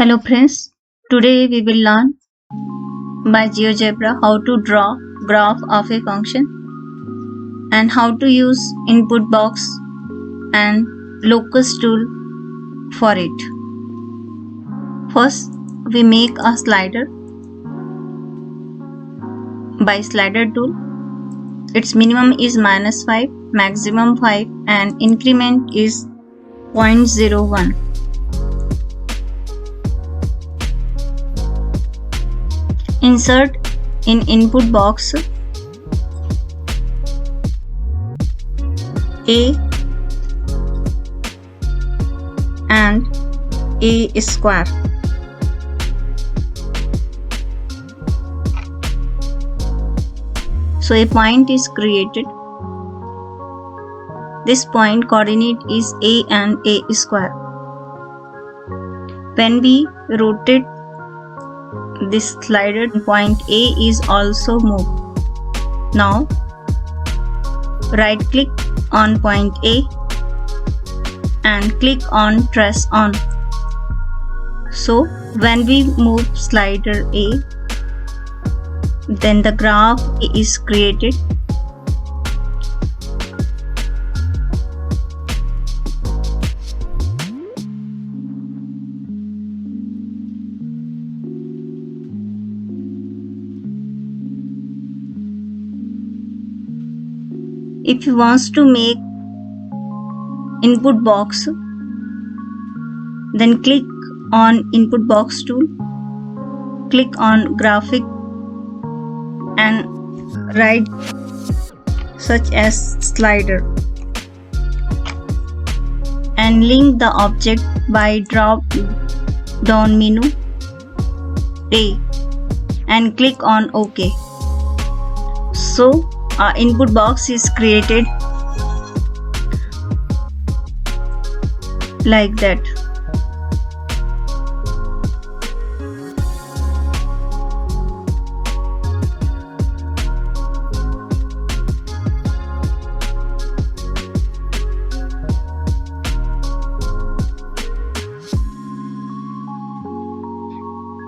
Hello friends, today we will learn by GeoGebra how to draw graph of a function and how to use input box and locus tool for it. First, we make a slider by slider tool. Its minimum is -5, maximum 5 and increment is 0.01. Insert in input box A and A square. So a point is created. This point coordinate is A and A square. When we rotate this slider, point A is also moved. Now right click on point A and click on trace on. So when we move slider A, then the graph is created. If you want to make input box, then click on input box tool, click on graphic and write such as slider and link the object by drop down menu A and click on OK. So our input box is created like that.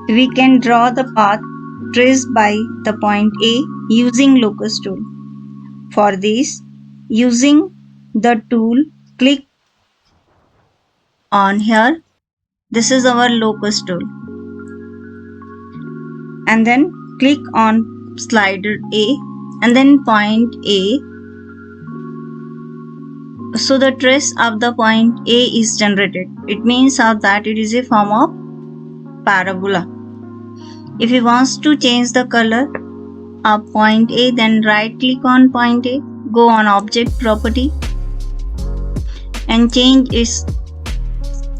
We can draw the path traced by the point A using locus tool. For this, using the tool, click on here. This is our locus tool. And then click on slider A and then point A. So the trace of the point A is generated. It means that it is a form of parabola. If you want to change the color of point A, then right click on point A, go on object property and change its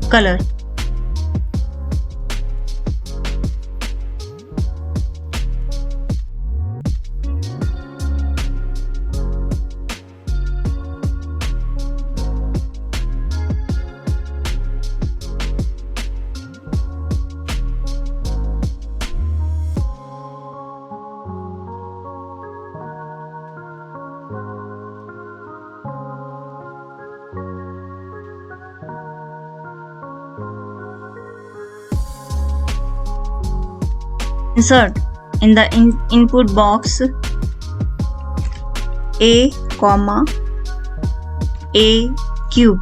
color. Insert in the input box A, A cube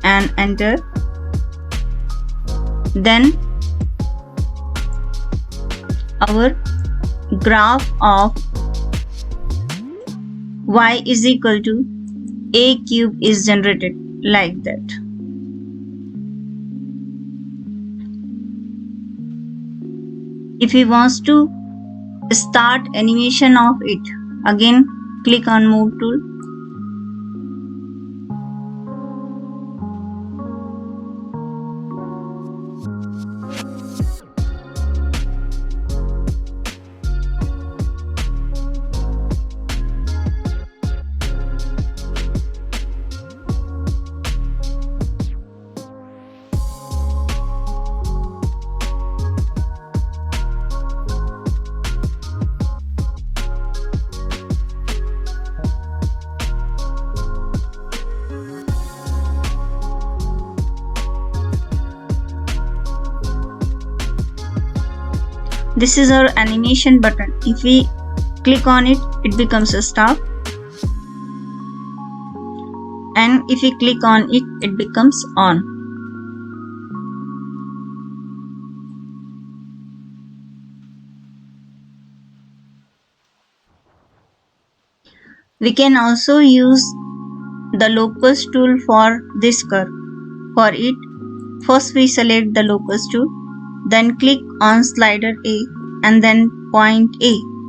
and enter. Then our graph of y is equal to A cube is generated like that. If you want to start animation of it, again click on move tool. This is our animation button. If we click on it, it becomes a stop. And if we click on it, it becomes on. We can also use the locus tool for this curve. For it, first we select the locus tool, then click on slider A and then point A.